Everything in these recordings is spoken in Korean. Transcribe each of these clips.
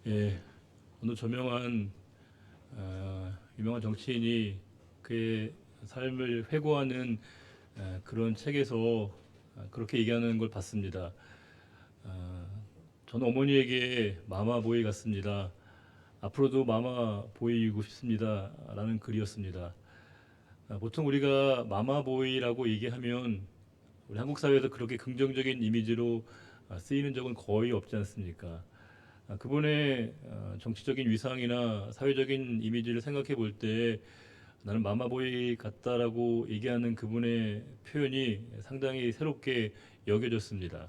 예, 어느 저명한 유명한 정치인이 그의 삶을 회고하는 그런 책에서 그렇게 얘기하는 걸 봤습니다. 어, 저는 어머니에게 마마보이 같습니다. 앞으로도 마마보이이고 싶습니다. 라는 글이었습니다. 보통 우리가 마마보이라고 얘기하면 우리 한국 사회에서 그렇게 긍정적인 이미지로 쓰이는 적은 거의 없지 않습니까? 그분의 정치적인 위상이나 사회적인 이미지를 생각해 볼 때 나는 마마보이 같다라고 얘기하는 그분의 표현이 상당히 새롭게 여겨졌습니다.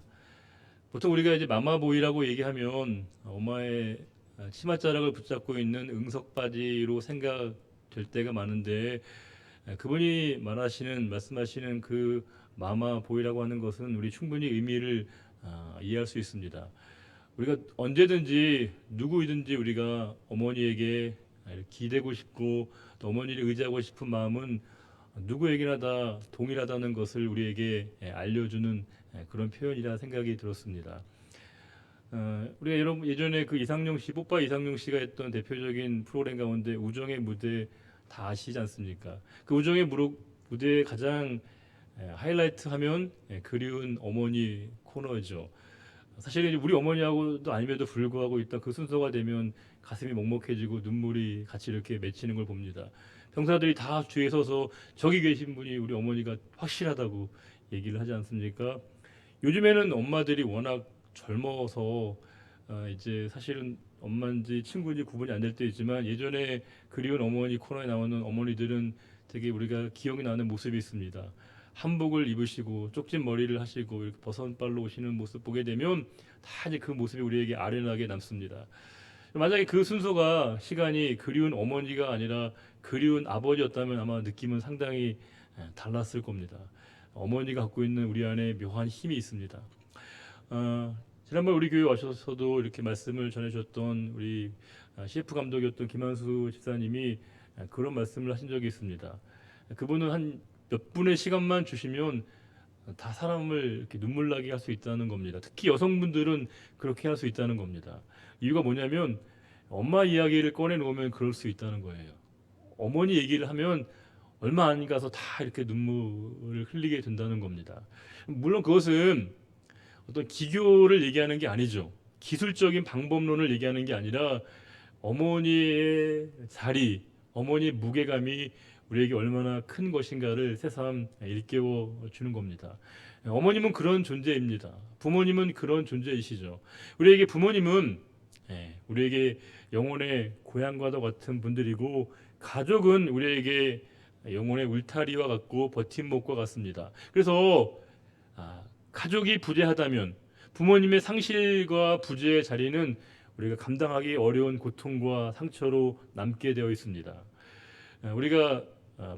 보통 우리가 이제 마마보이라고 얘기하면 엄마의 치맛자락을 붙잡고 있는 응석바지로 생각될 때가 많은데 그분이 말씀하시는 그 마마보이라고 하는 것은 우리 충분히 의미를 이해할 수 있습니다. 우리가 언제든지 누구이든지 우리가 어머니에게 기대고 싶고 또 어머니를 의지하고 싶은 마음은 누구에게나 다 동일하다는 것을 우리에게 알려주는 그런 표현이라 생각이 들었습니다. 우리가 여러분 예전에 그 이상용 씨, 뽀빠 이상용 씨가 했던 대표적인 프로그램 가운데 우정의 무대 다 아시지 않습니까? 그 우정의 무대의 가장 하이라이트 하면 그리운 어머니 코너죠. 사실은 우리 어머니하고도 아님에도 불구하고 일단 그 순서가 되면 가슴이 먹먹해지고 눈물이 같이 이렇게 맺히는 걸 봅니다. 병사들이 다 뒤에 서서 저기 계신 분이 우리 어머니가 확실하다고 얘기를 하지 않습니까? 요즘에는 엄마들이 워낙 젊어서 이제 사실은 엄마인지 친구인지 구분이 안 될 때 있지만 예전에 그리운 어머니 코너에 나오는 어머니들은 되게 우리가 기억이 나는 모습이 있습니다. 한복을 입으시고 쪽진 머리를 하시고 이렇게 버선발로 오시는 모습 보게 되면 다 이제 그 모습이 우리에게 아련하게 남습니다. 만약에 그 순서가 시간이 그리운 어머니가 아니라 그리운 아버지였다면 아마 느낌은 상당히 달랐을 겁니다. 어머니가 갖고 있는 우리 안에 묘한 힘이 있습니다. 지난번 우리 교회 와셔서도 이렇게 말씀을 전해주셨던 우리 CF 감독이었던 김한수 집사님이 그런 말씀을 하신 적이 있습니다. 그분은 한 몇 분의 시간만 주시면 다 사람을 이렇게 눈물 나게 할 수 있다는 겁니다. 특히 여성분들은 그렇게 할 수 있다는 겁니다. 이유가 뭐냐면 엄마 이야기를 꺼내 놓으면 그럴 수 있다는 거예요. 어머니 얘기를 하면 얼마 안 가서 다 이렇게 눈물을 흘리게 된다는 겁니다. 물론 그것은 어떤 기교를 얘기하는 게 아니죠. 기술적인 방법론을 얘기하는 게 아니라 어머니의 자리, 어머니의 무게감이 우리에게 얼마나 큰 것인가를 새삼 일깨워 주는 겁니다. 어머님은 그런 존재입니다. 부모님은 그런 존재이시죠. 우리에게 부모님은 우리에게 영혼의 고향과도 같은 분들이고 가족은 우리에게 영혼의 울타리와 같고 버팀목과 같습니다. 그래서 가족이 부재하다면 부모님의 상실과 부재의 자리는 우리가 감당하기 어려운 고통과 상처로 남게 되어 있습니다. 우리가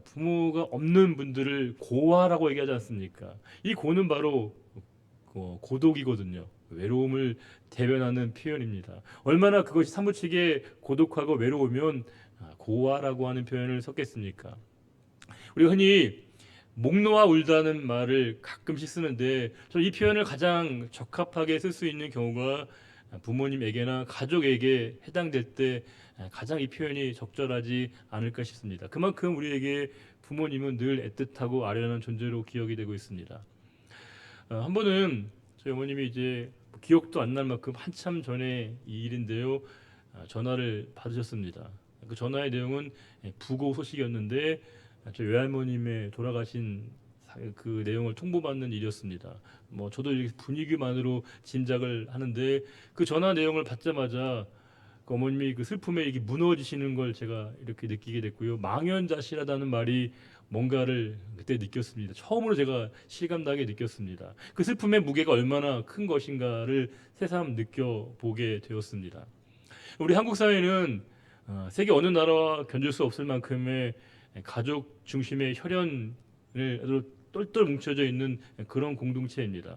부모가 없는 분들을 고아라고 얘기하지 않습니까? 이 고는 바로 고독이거든요. 외로움을 대변하는 표현입니다. 얼마나 그것이 사무치게 고독하고 외로우면 고아라고 하는 표현을 썼겠습니까? 우리가 흔히 목 놓아 울다는 말을 가끔씩 쓰는데 저 이 표현을 가장 적합하게 쓸 수 있는 경우가 부모님에게나 가족에게 해당될 때 가장 이 표현이 적절하지 않을까 싶습니다. 그만큼 우리에게 부모님은 늘 애틋하고 아련한 존재로 기억이 되고 있습니다. 한 번은 저희 어머님이 이제 기억도 안 날 만큼 한참 전에 이 일인데요. 전화를 받으셨습니다. 그 전화의 내용은 부고 소식이었는데 저희 외할머님의 돌아가신 그 내용을 통보받는 일이었습니다. 뭐 저도 이렇게 분위기만으로 짐작을 하는데 그 전화 내용을 받자마자 그 어머님이 그 슬픔에 이게 무너지시는 걸 제가 이렇게 느끼게 됐고요. 망연자실하다는 말이 뭔가를 그때 느꼈습니다. 처음으로 제가 실감나게 느꼈습니다. 그 슬픔의 무게가 얼마나 큰 것인가를 새삼 느껴보게 되었습니다. 우리 한국 사회는 세계 어느 나라와 견줄 수 없을 만큼의 가족 중심의 혈연을 아주 똘똘 뭉쳐져 있는 그런 공동체입니다.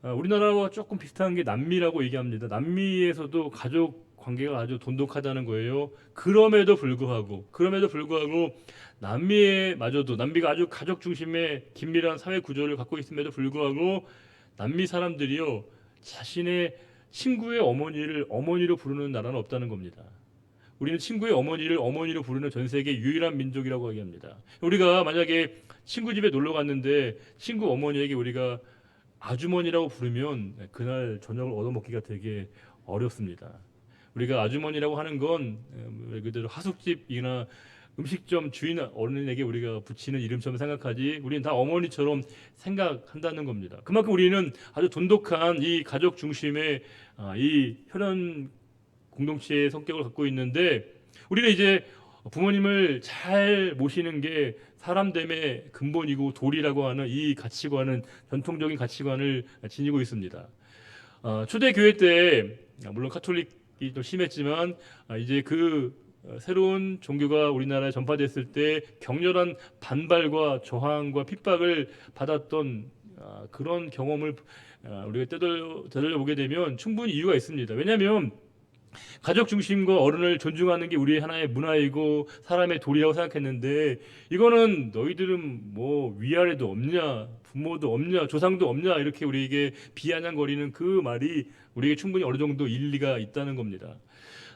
우리나라와 조금 비슷한 게 남미라고 얘기합니다. 남미에서도 가족 관계가 아주 돈독하다는 거예요. 그럼에도 불구하고 남미가 아주 가족 중심의 긴밀한 사회 구조를 갖고 있음에도 불구하고 남미 사람들이요 자신의 친구의 어머니를 어머니로 부르는 나라는 없다는 겁니다. 우리는 친구의 어머니를 어머니로 부르는 전 세계 유일한 민족이라고 얘기합니다. 우리가 만약에 친구 집에 놀러 갔는데 친구 어머니에게 우리가 아주머니라고 부르면 그날 저녁을 얻어먹기가 되게 어렵습니다. 우리가 아주머니라고 하는 건 말 그대로 하숙집이나 음식점 주인 어른에게 우리가 붙이는 이름처럼 생각하지, 우리는 다 어머니처럼 생각한다는 겁니다. 그만큼 우리는 아주 돈독한 이 가족 중심의 이 혈연 공동체의 성격을 갖고 있는데, 우리는 이제 부모님을 잘 모시는 게 사람됨의 근본이고 도리라고 하는 이 가치관은, 전통적인 가치관을 지니고 있습니다. 초대교회 때 물론 카톨릭이 좀 심했지만 이제 그 새로운 종교가 우리나라에 전파됐을 때 격렬한 반발과 저항과 핍박을 받았던 그런 경험을 우리가 되돌려 보게 되면 충분히 이유가 있습니다. 왜냐하면 가족 중심과 어른을 존중하는 게 우리의 하나의 문화이고 사람의 도리라고 생각했는데, 이거는 너희들은 뭐 위아래도 없냐, 부모도 없냐, 조상도 없냐, 이렇게 우리에게 비아냥거리는 그 말이 우리에게 충분히 어느 정도 일리가 있다는 겁니다.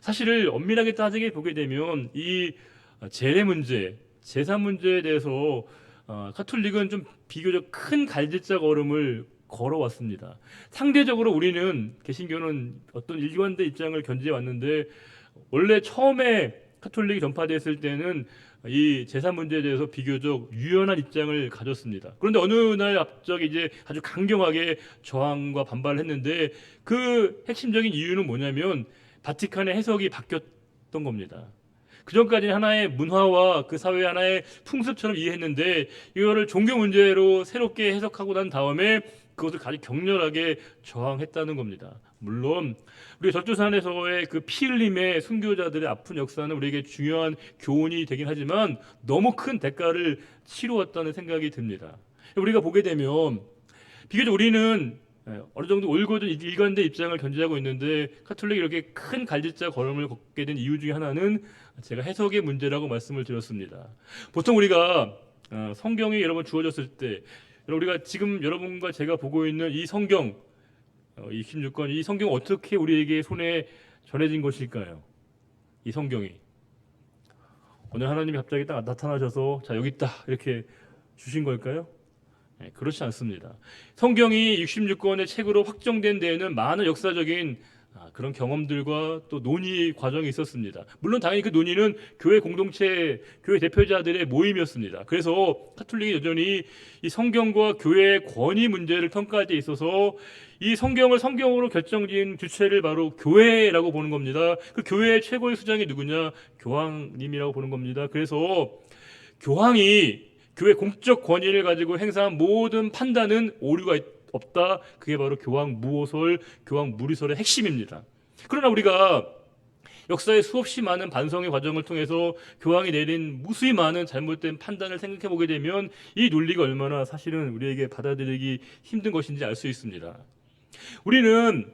사실을 엄밀하게 따지게 보게 되면 이 재래 문제, 제사 문제에 대해서 카톨릭은 좀 비교적 큰 갈짓자 걸음을 걸어왔습니다. 상대적으로 우리는, 개신교는 어떤 일관된 입장을 견지해 왔는데, 원래 처음에 카톨릭이 전파됐을 때는 이 제사 문제에 대해서 비교적 유연한 입장을 가졌습니다. 그런데 어느 날 갑자기 이제 아주 강경하게 저항과 반발을 했는데, 그 핵심적인 이유는 뭐냐면 바티칸의 해석이 바뀌었던 겁니다. 그 전까지는 하나의 문화와 그 사회의 하나의 풍습처럼 이해했는데, 이거를 종교 문제로 새롭게 해석하고 난 다음에 그것을 아주 격렬하게 저항했다는 겁니다. 물론 우리 절주산에서의 그 피 흘림의 순교자들의 아픈 역사는 우리에게 중요한 교훈이 되긴 하지만 너무 큰 대가를 치루었다는 생각이 듭니다. 우리가 보게 되면 비교적 우리는 어느 정도 올곧은 일관된 입장을 견지하고 있는데, 카톨릭이 이렇게 큰 갈짓자 걸음을 걷게 된 이유 중에 하나는 제가 해석의 문제라고 말씀을 드렸습니다. 보통 우리가 성경이 여러분 주어졌을 때, 우리가 지금 여러분과 제가 보고 있는 이 성경, 26권, 이 성경 어떻게 우리에게 손에 전해진 것일까요? 이 성경이 오늘 하나님이 갑자기 딱 나타나셔서 자 여기 있다 이렇게 주신 걸까요? 네, 그렇지 않습니다. 성경이 66권의 책으로 확정된 데에는 많은 역사적인 그런 경험들과 또 논의 과정이 있었습니다. 물론 당연히 그 논의는 교회 공동체, 교회 대표자들의 모임이었습니다. 그래서 카톨릭이 여전히 이 성경과 교회의 권위 문제를 평가할 때 있어서 이 성경을 성경으로 결정진 주체를 바로 교회라고 보는 겁니다. 그 교회의 최고의 수장이 누구냐? 교황님이라고 보는 겁니다. 그래서 교황이 교회 공적 권위를 가지고 행사한 모든 판단은 오류가 없다. 그게 바로 교황 무오설, 교황 무리설의 핵심입니다. 그러나 우리가 역사의 수없이 많은 반성의 과정을 통해서 교황이 내린 무수히 많은 잘못된 판단을 생각해 보게 되면 이 논리가 얼마나 사실은 우리에게 받아들이기 힘든 것인지 알 수 있습니다. 우리는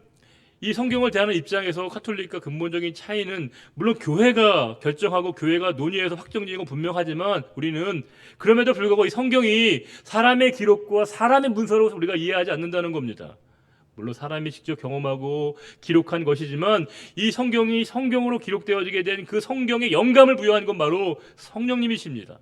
이 성경을 대하는 입장에서 카톨릭과 근본적인 차이는, 물론 교회가 결정하고 교회가 논의해서 확정지은 건 분명하지만 우리는 그럼에도 불구하고 이 성경이 사람의 기록과 사람의 문서로 우리가 이해하지 않는다는 겁니다. 물론 사람이 직접 경험하고 기록한 것이지만 이 성경이 성경으로 기록되어지게 된 그 성경에 영감을 부여한 건 바로 성령님이십니다.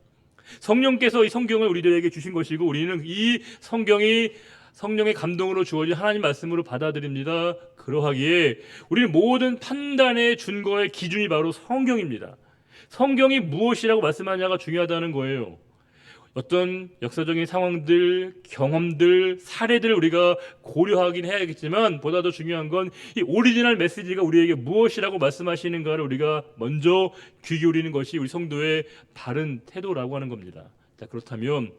성령께서 이 성경을 우리들에게 주신 것이고, 우리는 이 성경이 성령의 감동으로 주어진 하나님 말씀으로 받아들입니다. 그러하기에 우리는 모든 판단의 준거의 기준이 바로 성경입니다. 성경이 무엇이라고 말씀하냐가 중요하다는 거예요. 어떤 역사적인 상황들, 경험들, 사례들을 우리가 고려하긴 해야겠지만, 보다 더 중요한 건 이 오리지널 메시지가 우리에게 무엇이라고 말씀하시는가를 우리가 먼저 귀 기울이는 것이 우리 성도의 바른 태도라고 하는 겁니다. 자, 그렇다면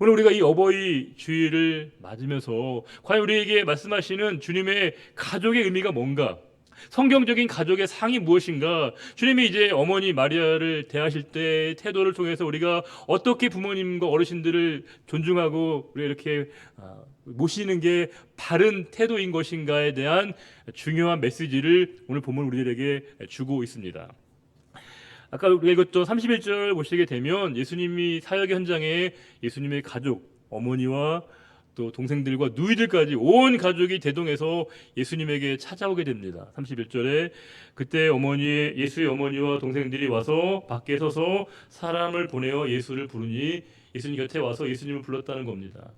오늘 우리가 이 어버이 주일을 맞으면서 과연 우리에게 말씀하시는 주님의 가족의 의미가 뭔가, 성경적인 가족의 상이 무엇인가, 주님이 이제 어머니 마리아를 대하실 때 태도를 통해서 우리가 어떻게 부모님과 어르신들을 존중하고 우리가 이렇게 모시는 게 바른 태도인 것인가에 대한 중요한 메시지를 오늘 본문 우리들에게 주고 있습니다. 아까 우리가 읽었던 31절 보시게 되면 예수님이 사역의 현장에 예수님의 가족, 어머니와 또 동생들과 누이들까지 온 가족이 대동해서 예수님에게 찾아오게 됩니다. 31절에 그때 예수의 어머니와 동생들이 와서 밖에 서서 사람을 보내어 예수를 부르니 예수님 곁에 와서 예수님을 불렀다는 겁니다.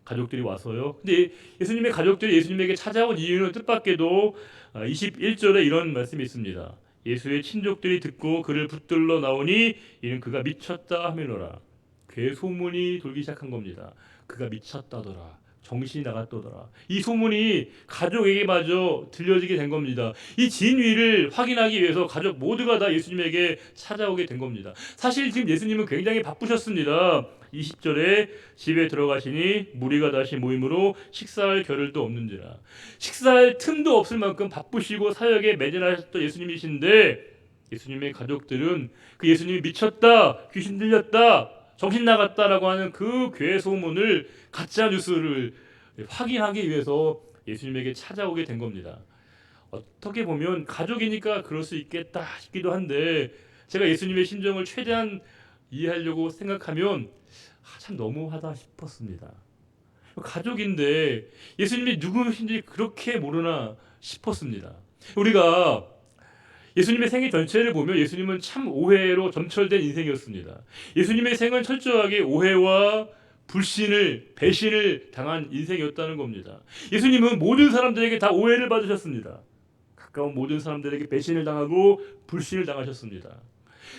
가족들이 와서요. 근데 예수님의 가족들이 예수님에게 찾아온 이유는 뜻밖에도 21절에 이런 말씀이 있습니다. 예수의 친족들이 듣고 그를 붙들러 나오니 이는 그가 미쳤다 하밀어라. 괴 소문이 돌기 시작한 겁니다. 그가 미쳤다더라. 정신이 나갔다더라. 이 소문이 가족에게마저 들려지게 된 겁니다. 이 진위를 확인하기 위해서 가족 모두가 다 예수님에게 찾아오게 된 겁니다. 사실 지금 예수님은 굉장히 바쁘셨습니다. 20절에 집에 들어가시니 무리가 다시 모임으로 식사할 겨를도 없는지라. 식사할 틈도 없을 만큼 바쁘시고 사역에 매진하셨던 예수님이신데 예수님의 가족들은 그 예수님이 미쳤다, 귀신 들렸다, 정신 나갔다라고 하는 그 괴 소문을, 가짜 뉴스를 확인하기 위해서 예수님에게 찾아오게 된 겁니다. 어떻게 보면 가족이니까 그럴 수 있겠다 싶기도 한데 제가 예수님의 심정을 최대한 이해하려고 생각하면 참 너무하다 싶었습니다. 가족인데 예수님이 누구신지 그렇게 모르나 싶었습니다. 우리가 예수님의 생애 전체를 보면 예수님은 참 오해로 점철된 인생이었습니다. 예수님의 생은 철저하게 오해와 불신을, 배신을 당한 인생이었다는 겁니다. 예수님은 모든 사람들에게 다 오해를 받으셨습니다. 가까운 모든 사람들에게 배신을 당하고 불신을 당하셨습니다.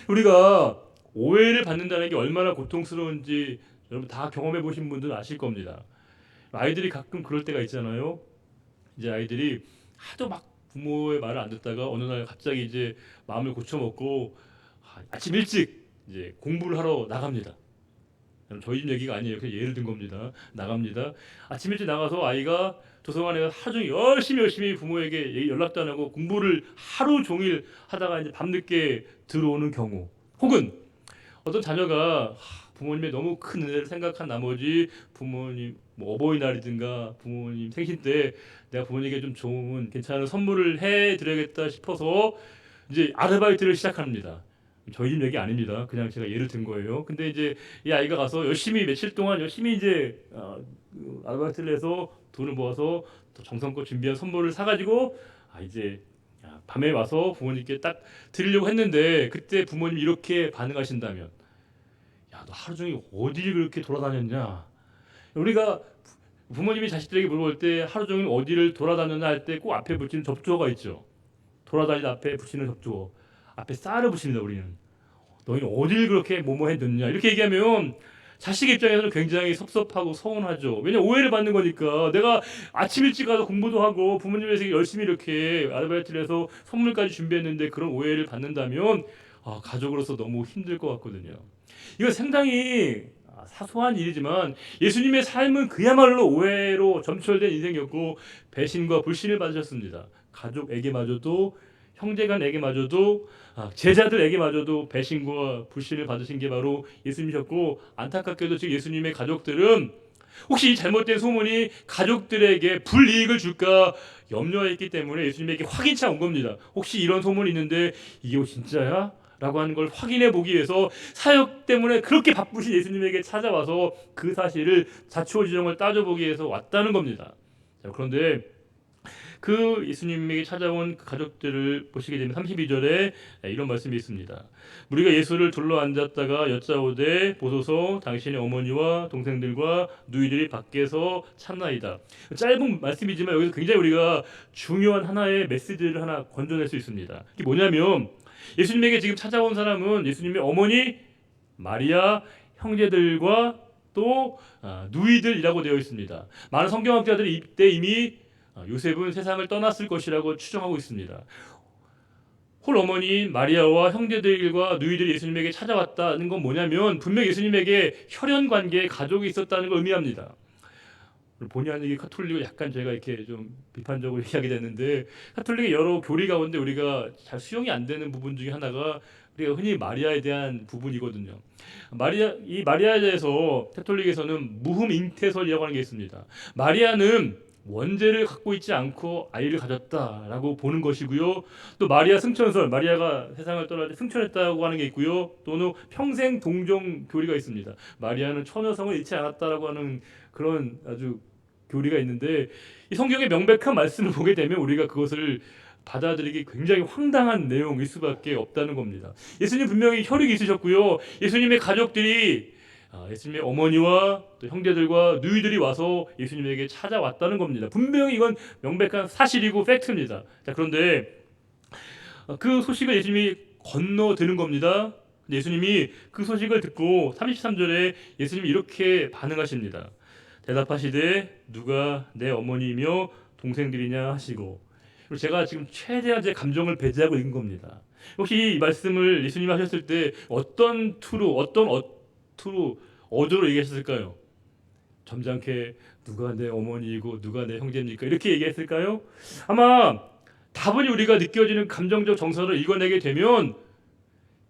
우리가 오해를 받는다는 게 얼마나 고통스러운지 여러분 다 경험해 보신 분들은 아실 겁니다. 아이들이 가끔 그럴 때가 있잖아요. 이제 아이들이 하도 막 부모의 말을 안 듣다가 어느 날 갑자기 이제 마음을 고쳐먹고 아침 일찍 이제 공부를 하러 나갑니다. 저희 집 얘기가 아니에요. 그냥 예를 든 겁니다. 나갑니다. 아침 일찍 나가서 아이가 도서관에 하루 종일 열심히 부모에게 연락도 안 하고 공부를 하루 종일 하다가 이제 밤늦게 들어오는 경우, 혹은 어떤 자녀가 부모님의 너무 큰 은혜를 생각한 나머지 부모님 어버이날이든가 부모님 생신 때 내가 부모님에게 좀 좋은 괜찮은 선물을 해드려야겠다 싶어서 이제 아르바이트를 시작합니다. 저희 집 얘기 아닙니다. 그냥 제가 예를 든 거예요. 근데 이제 이 아이가 가서 열심히 며칠 동안 열심히 이제 아르바이트를 해서 돈을 모아서 또 정성껏 준비한 선물을 사가지고 이제 밤에 와서 부모님께 딱 드리려고 했는데 그때 부모님이 이렇게 반응하신다면, 야, 너 하루 종일 어디를 그렇게 돌아다녔냐? 우리가 부모님이 자식들에게 물어볼 때 하루 종일 어디를 돌아다녔나 할 때 꼭 앞에 붙이는 접두어가 있죠. 돌아다니다 앞에 붙이는 접두어. 앞에 쌀을 붙입니다. 우리는. 너희는 어딜 그렇게 뭐뭐 해뒀냐 이렇게 얘기하면 자식 입장에서는 굉장히 섭섭하고 서운하죠. 왜냐면 오해를 받는 거니까. 내가 아침 일찍 가서 공부도 하고 부모님에 서 열심히 이렇게 아르바이트를 해서 선물까지 준비했는데 그런 오해를 받는다면 가족으로서 너무 힘들 것 같거든요. 이건 상당히 사소한 일이지만 예수님의 삶은 그야말로 오해로 점철된 인생이었고 배신과 불신을 받으셨습니다. 가족에게마저도, 형제간에게마저도, 제자들에게마저도 배신과 불신을 받으신 게 바로 예수님이셨고, 안타깝게도 지금 예수님의 가족들은 혹시 이 잘못된 소문이 가족들에게 불이익을 줄까 염려했기 때문에 예수님에게 확인차 온 겁니다. 혹시 이런 소문이 있는데 이게 진짜야? 라고 하는 걸 확인해 보기 위해서 사역 때문에 그렇게 바쁘신 예수님에게 찾아와서 그 사실을 자초지종을 따져보기 위해서 왔다는 겁니다. 자, 그런데 그 예수님에게 찾아온 그 가족들을 보시게 되면 32절에 이런 말씀이 있습니다. 우리가 예수를 둘러 앉았다가 여짜오되 보소서 당신의 어머니와 동생들과 누이들이 밖에서 찾나이다. 짧은 말씀이지만 여기서 굉장히 우리가 중요한 하나의 메시지를 하나 건져낼 수 있습니다. 이게 뭐냐면 예수님에게 지금 찾아온 사람은 예수님의 어머니 마리아, 형제들과 또 누이들이라고 되어 있습니다. 많은 성경학자들이 이때 이미 요셉은 세상을 떠났을 것이라고 추정하고 있습니다. 홀 어머니인 마리아와 형제들과 누이들이 예수님에게 찾아왔다는 건 뭐냐면 분명 예수님에게 혈연 관계의 가족이 있었다는 걸 의미합니다. 본의 아니게 카톨릭을 약간 제가 이렇게 좀 비판적으로 얘기하게 됐는데, 카톨릭의 여러 교리 가운데 우리가 잘 수용이 안 되는 부분 중에 하나가 우리가 흔히 마리아에 대한 부분이거든요. 이 마리아에 대해서 카톨릭에서는 무흠 잉태설이라고 하는 게 있습니다. 마리아는 원죄를 갖고 있지 않고 아이를 가졌다라고 보는 것이고요. 또 마리아 승천설, 마리아가 세상을 떠날 때 승천했다고 하는 게 있고요. 또는 평생 동정 교리가 있습니다. 마리아는 처녀성을 잃지 않았다라고 하는 그런 아주 교리가 있는데, 이 성경의 명백한 말씀을 보게 되면 우리가 그것을 받아들이기 굉장히 황당한 내용일 수밖에 없다는 겁니다. 예수님 분명히 혈육이 있으셨고요. 예수님의 가족들이 예수님의 어머니와 또 형제들과 누이들이 와서 예수님에게 찾아왔다는 겁니다. 분명히 이건 명백한 사실이고 팩트입니다. 자, 그런데 그 소식을 예수님이 건너드는 겁니다. 예수님이 그 소식을 듣고 33절에 예수님이 이렇게 반응하십니다. 대답하시되 누가 내 어머니이며 동생들이냐 하시고, 그리고 제가 지금 최대한 제 감정을 배제하고 읽은 겁니다. 혹시 이 말씀을 예수님이 하셨을 때 어떤 투로, 어조로 얘기하셨을까요? 점잖게 누가 내 어머니이고 누가 내 형제입니까? 이렇게 얘기했을까요? 아마 다분히 우리가 느껴지는 감정적 정서를 읽어내게 되면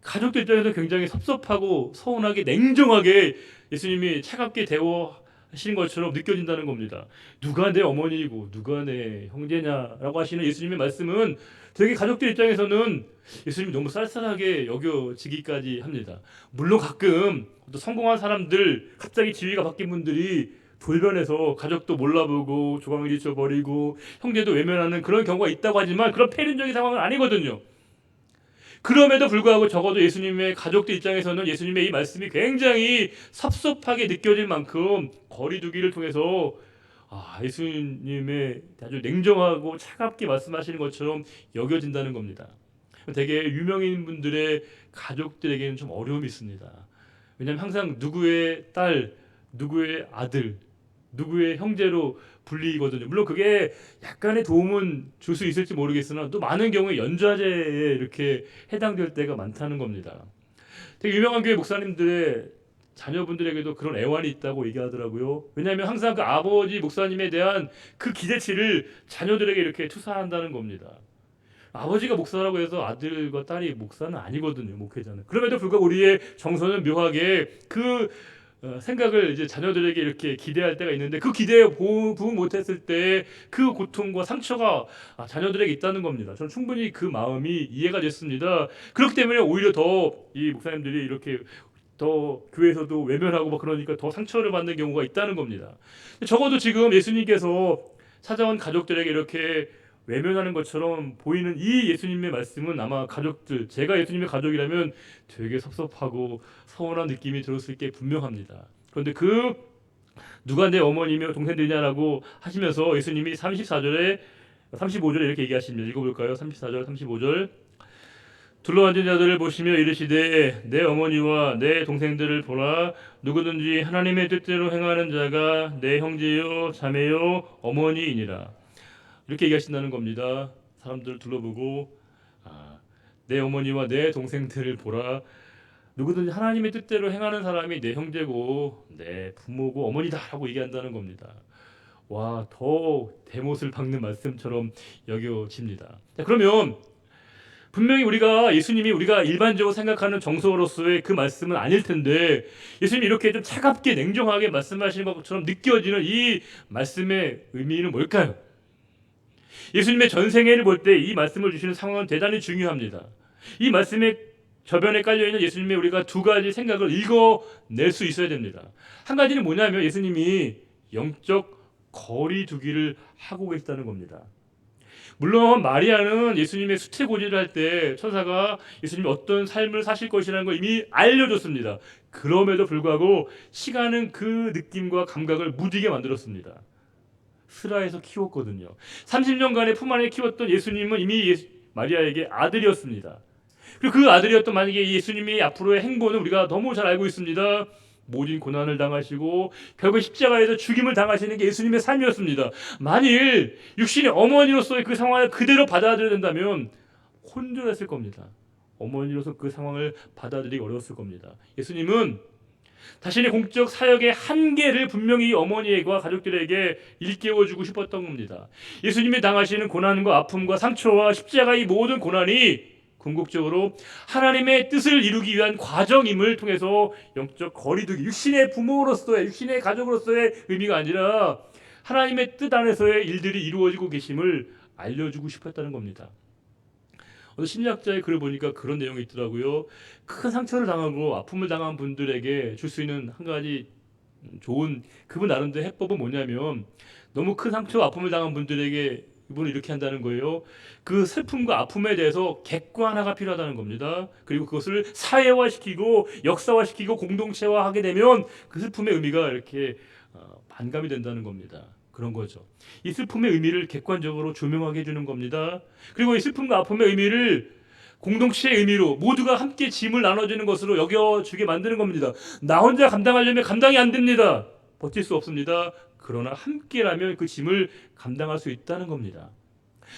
가족들 입장에서 굉장히 섭섭하고 서운하게 냉정하게 예수님이 차갑게 대우하시는 것처럼 느껴진다는 겁니다. 누가 내 어머니이고 누가 내 형제냐라고 하시는 예수님의 말씀은 되게 가족들 입장에서는 예수님이 너무 쌀쌀하게 여겨지기까지 합니다. 물론 가끔 또 성공한 사람들, 갑자기 지위가 바뀐 분들이 돌변해서 가족도 몰라보고 조각을 잊어버리고 형제도 외면하는 그런 경우가 있다고 하지만 그런 폐륜적인 상황은 아니거든요. 그럼에도 불구하고 적어도 예수님의 가족들 입장에서는 예수님의 이 말씀이 굉장히 섭섭하게 느껴질 만큼 거리두기를 통해서 예수님의 아주 냉정하고 차갑게 말씀하시는 것처럼 여겨진다는 겁니다. 되게 유명인 분들의 가족들에게는 좀 어려움이 있습니다. 왜냐하면 항상 누구의 딸, 누구의 아들, 누구의 형제로 불리거든요. 물론 그게 약간의 도움은 줄 수 있을지 모르겠으나 또 많은 경우에 연좌제에 이렇게 해당될 때가 많다는 겁니다. 되게 유명한 교회 목사님들의 자녀분들에게도 그런 애환이 있다고 얘기하더라고요. 왜냐하면 항상 그 아버지 목사님에 대한 그 기대치를 자녀들에게 이렇게 투사한다는 겁니다. 아버지가 목사라고 해서 아들과 딸이 목사는 아니거든요. 목회자는. 그럼에도 불구하고 우리의 정서는 묘하게 그 생각을 이제 자녀들에게 이렇게 기대할 때가 있는데, 그 기대에 부응 못했을 때 그 고통과 상처가 자녀들에게 있다는 겁니다. 저는 충분히 그 마음이 이해가 됐습니다. 그렇기 때문에 오히려 더 이 목사님들이 이렇게 더 교회에서도 외면하고 막 그러니까 더 상처를 받는 경우가 있다는 겁니다. 적어도 지금 예수님께서 찾아온 가족들에게 이렇게 외면하는 것처럼 보이는 이 예수님의 말씀은 아마 가족들, 제가 예수님의 가족이라면 되게 섭섭하고 서운한 느낌이 들었을 게 분명합니다. 그런데 그 누가 내 어머니며 동생들이냐라고 하시면서 예수님이 35절에 이렇게 얘기하십니다. 읽어볼까요? 34절, 35절. 둘러앉은 자들을 보시며 이르시되 내 어머니와 내 동생들을 보라. 누구든지 하나님의 뜻대로 행하는 자가 내 형제요 자매요 어머니이니라. 이렇게 얘기하신다는 겁니다. 사람들을 둘러보고 내 어머니와 내 동생들을 보라. 누구든지 하나님의 뜻대로 행하는 사람이 내 형제고 내 부모고 어머니다라고 얘기한다는 겁니다. 와, 더 대못을 박는 말씀처럼 여겨집니다. 자, 그러면 분명히 예수님이 우리가 일반적으로 생각하는 정서로서의 그 말씀은 아닐 텐데, 예수님이 이렇게 좀 차갑게 냉정하게 말씀하시는 것처럼 느껴지는 이 말씀의 의미는 뭘까요? 예수님의 전생애를 볼 때 이 말씀을 주시는 상황은 대단히 중요합니다. 이 말씀의 저변에 깔려있는 예수님의 우리가 두 가지 생각을 읽어낼 수 있어야 됩니다. 한 가지는 뭐냐면 예수님이 영적 거리두기를 하고 계시다는 겁니다. 물론 마리아는 예수님의 수태고지를 할 때 천사가 예수님이 어떤 삶을 사실 것이라는 걸 이미 알려줬습니다. 그럼에도 불구하고 시간은 그 느낌과 감각을 무디게 만들었습니다. 스라에서 키웠거든요. 30년간의 품 안에 키웠던 예수님은 이미 마리아에게 아들이었습니다. 그리고 그 아들이었던 만약에 예수님이 앞으로의 행보는 우리가 너무 잘 알고 있습니다. 모진 고난을 당하시고 결국 십자가에서 죽임을 당하시는 게 예수님의 삶이었습니다. 만일 육신의 어머니로서의 그 상황을 그대로 받아들여야 된다면 혼돈했을 겁니다. 어머니로서 그 상황을 받아들이기 어려웠을 겁니다. 예수님은 자신의 공적 사역의 한계를 분명히 어머니와 가족들에게 일깨워주고 싶었던 겁니다. 예수님이 당하시는 고난과 아픔과 상처와 십자가의 모든 고난이 궁극적으로 하나님의 뜻을 이루기 위한 과정임을 통해서 영적 거리두기, 육신의 부모로서의, 육신의 가족으로서의 의미가 아니라 하나님의 뜻 안에서의 일들이 이루어지고 계심을 알려주고 싶었다는 겁니다. 어느 심리학자의 글을 보니까 그런 내용이 있더라고요. 큰 상처를 당하고 아픔을 당한 분들에게 줄 수 있는 한 가지 좋은 그분 나름대로 해법은 뭐냐면, 너무 큰 상처 아픔을 당한 분들에게 이분은 이렇게 한다는 거예요. 그 슬픔과 아픔에 대해서 객관화가 필요하다는 겁니다. 그리고 그것을 사회화시키고 역사화시키고 공동체화하게 되면 그 슬픔의 의미가 이렇게 반감이 된다는 겁니다. 그런 거죠. 이 슬픔의 의미를 객관적으로 조명하게 해주는 겁니다. 그리고 이 슬픔과 아픔의 의미를 공동체의 의미로 모두가 함께 짐을 나눠주는 것으로 여겨주게 만드는 겁니다. 나 혼자 감당하려면 감당이 안 됩니다. 버틸 수 없습니다. 그러나 함께라면 그 짐을 감당할 수 있다는 겁니다.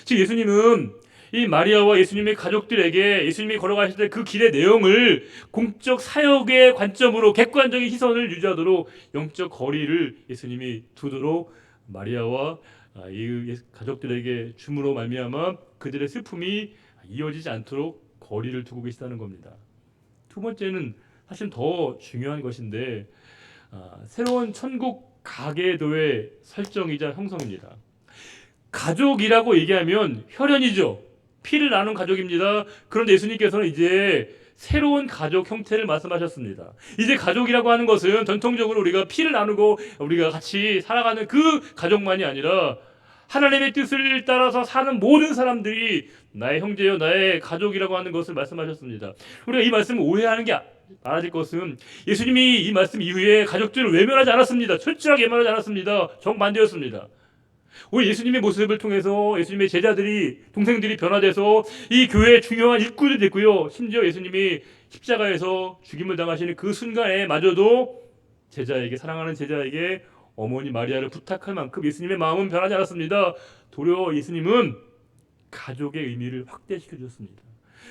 즉 예수님은 이 마리아와 예수님의 가족들에게 예수님이 걸어가실 때 그 길의 내용을 공적 사역의 관점으로 객관적인 시선을 유지하도록 영적 거리를 예수님이 두도록 마리아와 이 가족들에게 줌으로 말미암아 그들의 슬픔이 이어지지 않도록 거리를 두고 계시다는 겁니다. 두 번째는 사실 더 중요한 것인데 새로운 천국 가계도의 설정이자 형성입니다. 가족이라고 얘기하면 혈연이죠. 피를 나눈 가족입니다. 그런데 예수님께서는 이제 새로운 가족 형태를 말씀하셨습니다. 이제 가족이라고 하는 것은 전통적으로 우리가 피를 나누고 우리가 같이 살아가는 그 가족만이 아니라 하나님의 뜻을 따라서 사는 모든 사람들이 나의 형제요 나의 가족이라고 하는 것을 말씀하셨습니다. 우리가 이 말씀을 오해하는 게 알아질 것은 예수님이 이 말씀 이후에 가족들을 외면하지 않았습니다. 철저하게 외면하지 않았습니다. 정반대였습니다. 오늘 예수님의 모습을 통해서 예수님의 제자들이 동생들이 변화돼서 이 교회의 중요한 일꾼이 됐고요. 심지어 예수님이 십자가에서 죽임을 당하시는 그 순간에 마저도 제자에게 사랑하는 제자에게 어머니 마리아를 부탁할 만큼 예수님의 마음은 변하지 않았습니다. 도리어 예수님은 가족의 의미를 확대시켜 주셨습니다.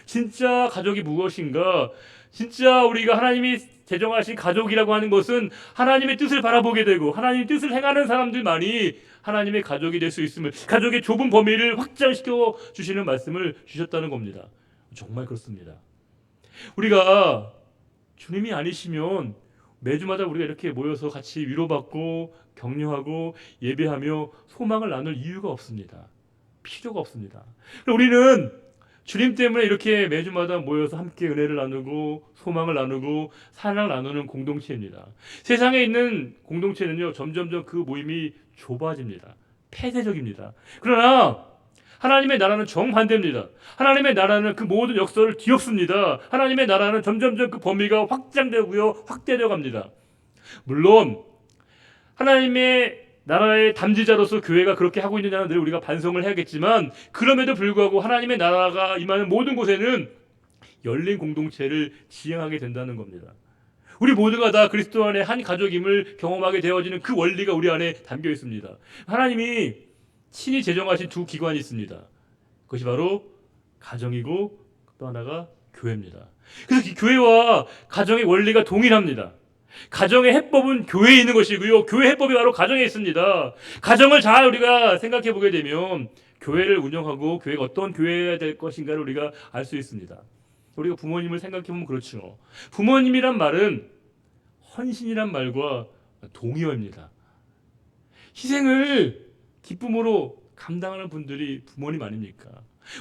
진짜 가족이 무엇인가? 진짜 우리가 하나님이 제정하신 가족이라고 하는 것은 하나님의 뜻을 바라보게 되고 하나님의 뜻을 행하는 사람들만이 하나님의 가족이 될 수 있음을, 가족의 좁은 범위를 확장시켜 주시는 말씀을 주셨다는 겁니다. 정말 그렇습니다. 우리가 주님이 아니시면 매주마다 우리가 이렇게 모여서 같이 위로받고 격려하고 예배하며 소망을 나눌 이유가 없습니다. 필요가 없습니다. 우리는 주님 때문에 이렇게 매주마다 모여서 함께 은혜를 나누고 소망을 나누고 사랑을 나누는 공동체입니다. 세상에 있는 공동체는요, 점점점 그 모임이 좁아집니다. 폐쇄적입니다. 그러나 하나님의 나라는 정반대입니다. 하나님의 나라는 그 모든 역사를 뒤엎습니다. 하나님의 나라는 점점점 그 범위가 확장되고요, 확대되어 갑니다. 물론 하나님의 나라의 담지자로서 교회가 그렇게 하고 있느냐는 늘 우리가 반성을 해야겠지만, 그럼에도 불구하고 하나님의 나라가 임하는 모든 곳에는 열린 공동체를 지향하게 된다는 겁니다. 우리 모두가 다 그리스도 안에 한 가족임을 경험하게 되어지는 그 원리가 우리 안에 담겨 있습니다. 하나님이 친히 제정하신 두 기관이 있습니다. 그것이 바로 가정이고 또 하나가 교회입니다. 그래서 이 교회와 가정의 원리가 동일합니다. 가정의 해법은 교회에 있는 것이고요, 교회 해법이 바로 가정에 있습니다. 가정을 잘 우리가 생각해 보게 되면 교회를 운영하고 교회가 어떤 교회여야 될 것인가를 우리가 알 수 있습니다. 우리가 부모님을 생각해 보면 그렇죠. 부모님이란 말은 헌신이란 말과 동의어입니다. 희생을 기쁨으로 감당하는 분들이 부모님 아닙니까?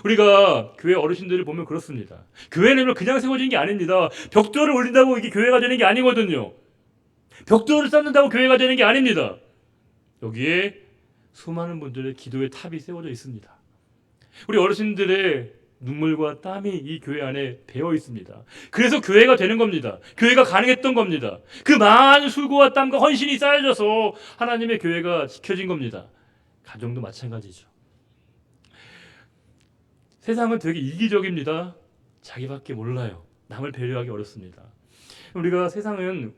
우리가 교회 어르신들을 보면 그렇습니다. 교회는 그냥 세워진 게 아닙니다. 벽돌을 올린다고 이게 교회가 되는 게 아니거든요. 벽돌을 쌓는다고 교회가 되는 게 아닙니다. 여기에 수많은 분들의 기도의 탑이 세워져 있습니다. 우리 어르신들의 눈물과 땀이 이 교회 안에 배어 있습니다. 그래서 교회가 되는 겁니다. 교회가 가능했던 겁니다. 그 많은 수고와 땀과 헌신이 쌓여져서 하나님의 교회가 지켜진 겁니다. 가정도 마찬가지죠. 세상은 되게 이기적입니다. 자기밖에 몰라요. 남을 배려하기 어렵습니다. 우리가 세상은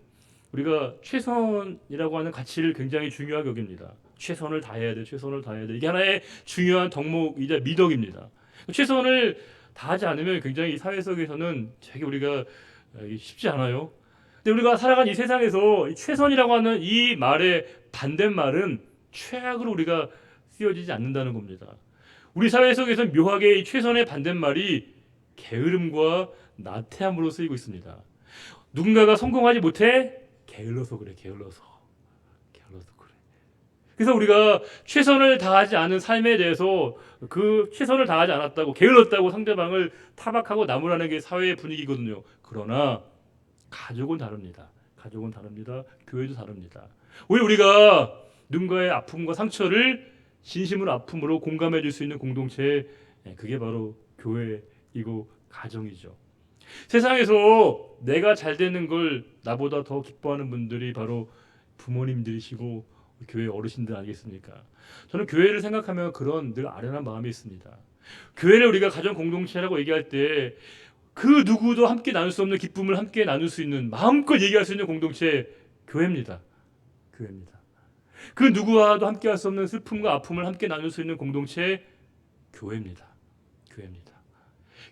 우리가 최선이라고 하는 가치를 굉장히 중요하게 여깁니다. 최선을 다해야 돼, 최선을 다해야 돼. 이게 하나의 중요한 덕목이자 미덕입니다. 최선을 다하지 않으면 굉장히 사회 속에서는 되게 우리가 쉽지 않아요. 근데 우리가 살아가는 이 세상에서 이 최선이라고 하는 이 말의 반대말은 최악으로 우리가 쓰여지지 않는다는 겁니다. 우리 사회 속에서 묘하게 이 최선의 반대말이 게으름과 나태함으로 쓰이고 있습니다. 누군가가 성공하지 못해? 게을러서 그래, 게을러서 그래. 그래서 우리가 최선을 다하지 않은 삶에 대해서 그 최선을 다하지 않았다고 게을렀다고 상대방을 타박하고 나무라는 게 사회의 분위기거든요. 그러나 가족은 다릅니다. 가족은 다릅니다. 교회도 다릅니다. 왜 우리가 누군가의 아픔과 상처를 진심으로 아픔으로 공감해 줄 수 있는 공동체, 그게 바로 교회이고 가정이죠. 세상에서 내가 잘 되는 걸 나보다 더 기뻐하는 분들이 바로 부모님들이시고 교회 어르신들 아니겠습니까? 저는 교회를 생각하면 그런 늘 아련한 마음이 있습니다. 교회를 우리가 가정 공동체라고 얘기할 때 그 누구도 함께 나눌 수 없는 기쁨을 함께 나눌 수 있는 마음껏 얘기할 수 있는 공동체 교회입니다. 교회입니다. 그 누구와도 함께 할 수 없는 슬픔과 아픔을 함께 나눌 수 있는 공동체 교회입니다. 교회입니다.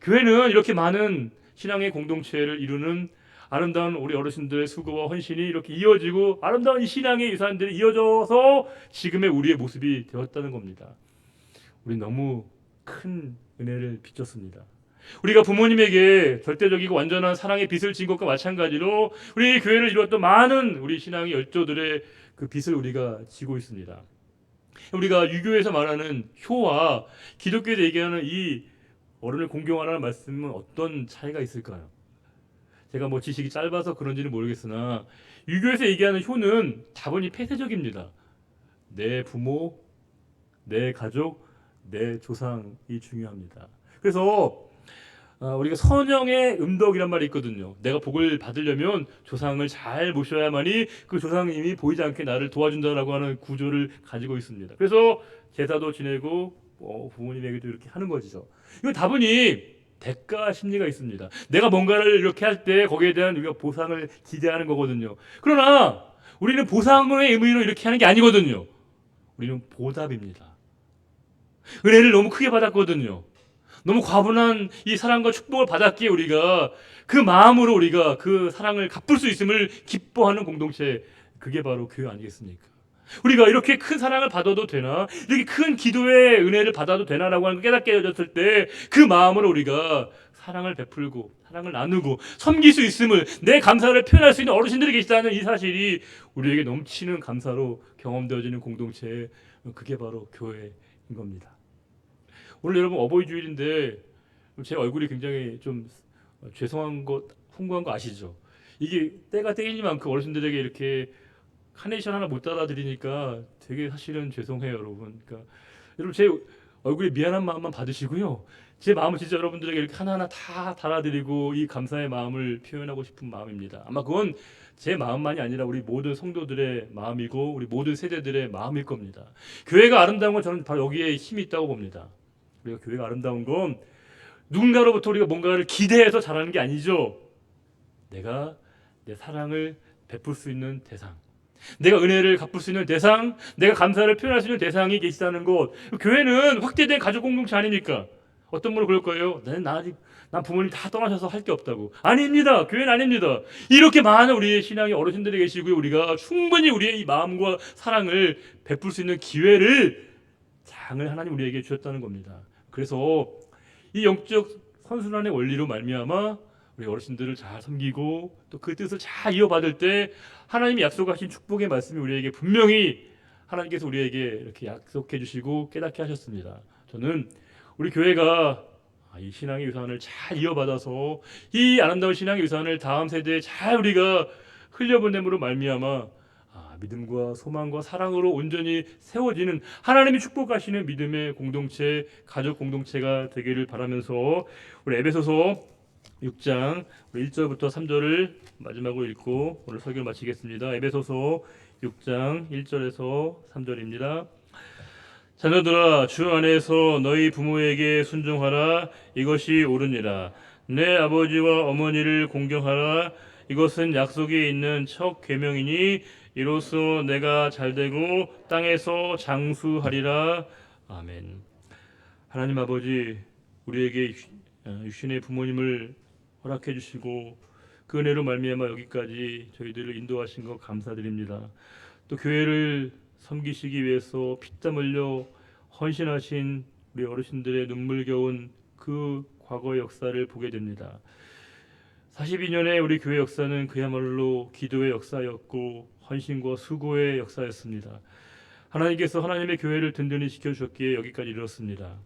교회는 이렇게 많은 신앙의 공동체를 이루는 아름다운 우리 어르신들의 수고와 헌신이 이렇게 이어지고 아름다운 이 신앙의 유산들이 이어져서 지금의 우리의 모습이 되었다는 겁니다. 우리 너무 큰 은혜를 빚졌습니다. 우리가 부모님에게 절대적이고 완전한 사랑의 빚을 진 것과 마찬가지로 우리 교회를 이루었던 많은 우리 신앙의 열조들의 그 빚을 우리가 지고 있습니다. 우리가 유교에서 말하는 효와 기독교에서 얘기하는 이 어른을 공경하라는 말씀은 어떤 차이가 있을까요? 제가 뭐 지식이 짧아서 그런지는 모르겠으나 유교에서 얘기하는 효는 다분히 폐쇄적입니다. 내 부모, 내 가족, 내 조상이 중요합니다. 그래서 우리가 선영의 음덕이란 말이 있거든요. 내가 복을 받으려면 조상을 잘 모셔야만이 그 조상님이 보이지 않게 나를 도와준다라고 하는 구조를 가지고 있습니다. 그래서 제사도 지내고 부모님에게도 이렇게 하는 거죠. 이거 다분히 대가 심리가 있습니다. 내가 뭔가를 이렇게 할 때 거기에 대한 우리가 보상을 기대하는 거거든요. 그러나 우리는 보상의 의미로 이렇게 하는 게 아니거든요. 우리는 보답입니다. 은혜를 너무 크게 받았거든요. 너무 과분한 이 사랑과 축복을 받았기에 우리가 그 마음으로 우리가 그 사랑을 갚을 수 있음을 기뻐하는 공동체, 그게 바로 교회 아니겠습니까? 우리가 이렇게 큰 사랑을 받아도 되나? 이렇게 큰 기도의 은혜를 받아도 되나라고 하는 걸 깨닫게 되었을 때 그 마음으로 우리가 사랑을 베풀고 사랑을 나누고 섬길 수 있음을, 내 감사를 표현할 수 있는 어르신들이 계시다는 이 사실이 우리에게 넘치는 감사로 경험되어지는 공동체, 그게 바로 교회인 겁니다. 오늘 여러분 어버이 주일인데 제 얼굴이 굉장히 좀 죄송한 것, 홍보한 거 아시죠? 이게 때가 때이니만큼 어르신들에게 이렇게 카네이션 하나 못 달아드리니까 되게 사실은 죄송해요, 여러분. 그러니까 여러분 제 얼굴에 미안한 마음만 받으시고요. 제 마음을 진짜 여러분들에게 이렇게 하나하나 다 달아드리고 이 감사의 마음을 표현하고 싶은 마음입니다. 아마 그건 제 마음만이 아니라 우리 모든 성도들의 마음이고 우리 모든 세대들의 마음일 겁니다. 교회가 아름다운 건 저는 바로 여기에 힘이 있다고 봅니다. 우리가 교회가 아름다운 건 누군가로부터 우리가 뭔가를 기대해서 잘하는 게 아니죠. 내가 내 사랑을 베풀 수 있는 대상, 내가 은혜를 갚을 수 있는 대상, 내가 감사를 표현할 수 있는 대상이 계시다는 것. 교회는 확대된 가족 공동체 아닙니까? 어떤 분은 그럴 거예요. 난 부모님 다 떠나셔서 할 게 없다고. 아닙니다. 교회는 아닙니다. 이렇게 많은 우리의 신앙의 어르신들이 계시고요. 우리가 충분히 우리의 이 마음과 사랑을 베풀 수 있는 기회를, 장을 하나님 우리에게 주셨다는 겁니다. 그래서 이 영적 선순환의 원리로 말미암아 우리 어르신들을 잘 섬기고 또 그 뜻을 잘 이어받을 때 하나님이 약속하신 축복의 말씀이 우리에게 분명히 하나님께서 우리에게 이렇게 약속해 주시고 깨닫게 하셨습니다. 저는 우리 교회가 이 신앙의 유산을 잘 이어받아서 이 아름다운 신앙의 유산을 다음 세대에 잘 우리가 흘려보냄으로 말미암아 믿음과 소망과 사랑으로 온전히 세워지는 하나님이 축복하시는 믿음의 공동체, 가족 공동체가 되기를 바라면서 우리 에베소서 6장 1절부터 3절을 마지막으로 읽고 오늘 설교를 마치겠습니다. 에베소서 6장 1절에서 3절입니다. 자녀들아, 주 안에서 너희 부모에게 순종하라. 이것이 옳으니라. 내 아버지와 어머니를 공경하라. 이것은 약속이 있는 첫 계명이니 이로써 내가 잘되고 땅에서 장수하리라. 아멘. 하나님 아버지, 우리에게 육신의 부모님을 허락해 주시고 그 은혜로 말미암아 여기까지 저희들을 인도하신 것 감사드립니다. 또 교회를 섬기시기 위해서 피땀 흘려 헌신하신 우리 어르신들의 눈물겨운 그 과거의 역사를 보게 됩니다. 42년의 우리 교회 역사는 그야말로 기도의 역사였고 헌신과 수고의 역사였습니다. 하나님께서 하나님의 교회를 든든히 지켜주셨기에 여기까지 이르렀습니다.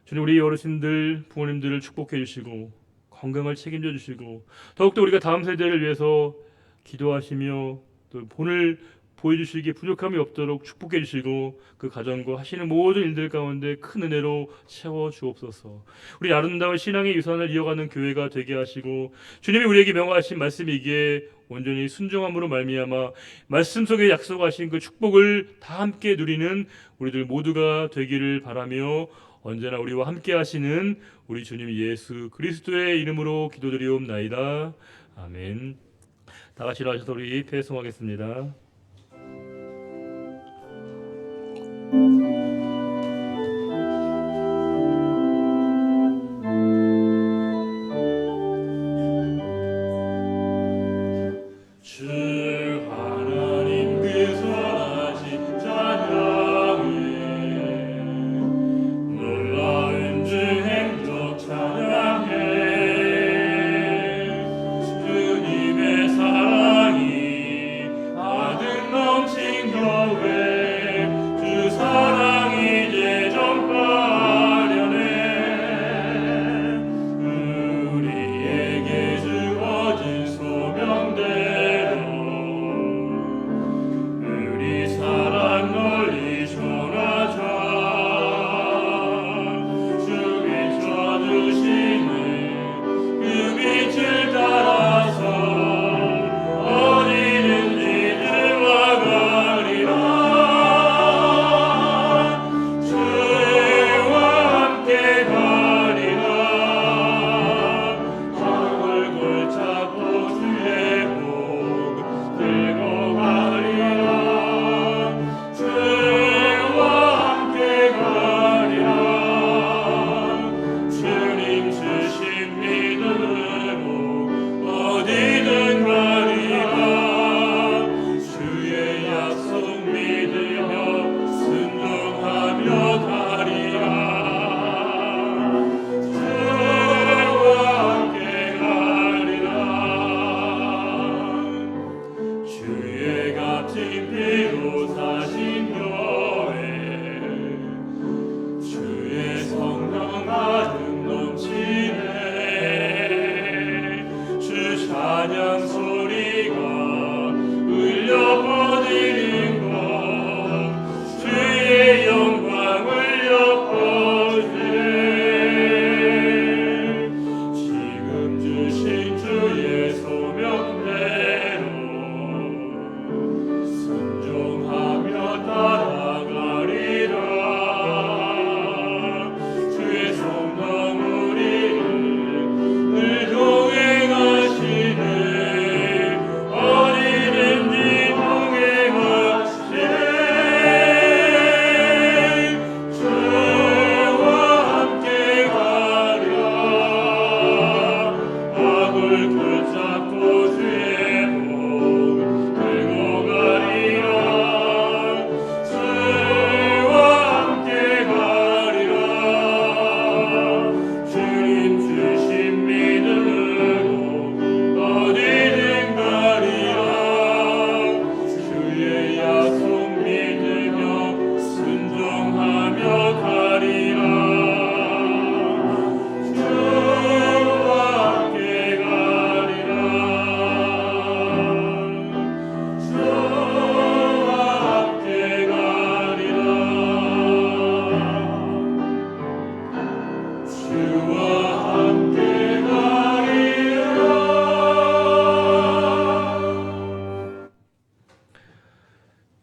주님, 우리 어르신들, 부모님들을 축복해 주시고 건강을 책임져 주시고 더욱더 우리가 다음 세대를 위해서 기도하시며 또 본을 보여주시기에 부족함이 없도록 축복해 주시고 그 가정과 하시는 모든 일들 가운데 큰 은혜로 채워 주옵소서. 우리 아름다운 신앙의 유산을 이어가는 교회가 되게 하시고 주님이 우리에게 명하신 말씀이기에 온전히 순종함으로 말미암아 말씀 속에 약속하신 그 축복을 다 함께 누리는 우리들 모두가 되기를 바라며 언제나 우리와 함께 하시는 우리 주님 예수 그리스도의 이름으로 기도드리옵나이다. 아멘. 다 같이 일어나셔서 우리 패송하겠습니다.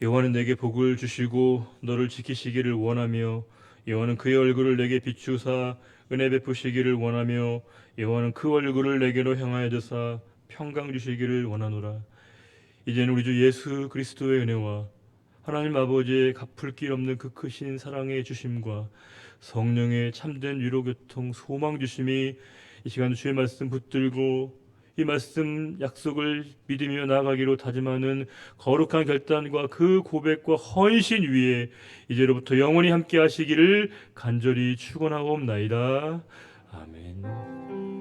여호와는 내게 복을 주시고 너를 지키시기를 원하며 여호와는 그의 얼굴을 내게 비추사 은혜 베푸시기를 원하며 여호와는 그 얼굴을 내게로 향하여 드사 평강 주시기를 원하노라. 이제는 우리 주 예수 그리스도의 은혜와 하나님 아버지의 갚을 길 없는 그 크신 사랑의 주심과 성령의 참된 위로 교통 소망 주심이 이 시간 주의 말씀 붙들고 이 말씀 약속을 믿으며 나아가기로 다짐하는 거룩한 결단과 그 고백과 헌신 위에 이제로부터 영원히 함께 하시기를 간절히 축원하옵나이다. 아멘.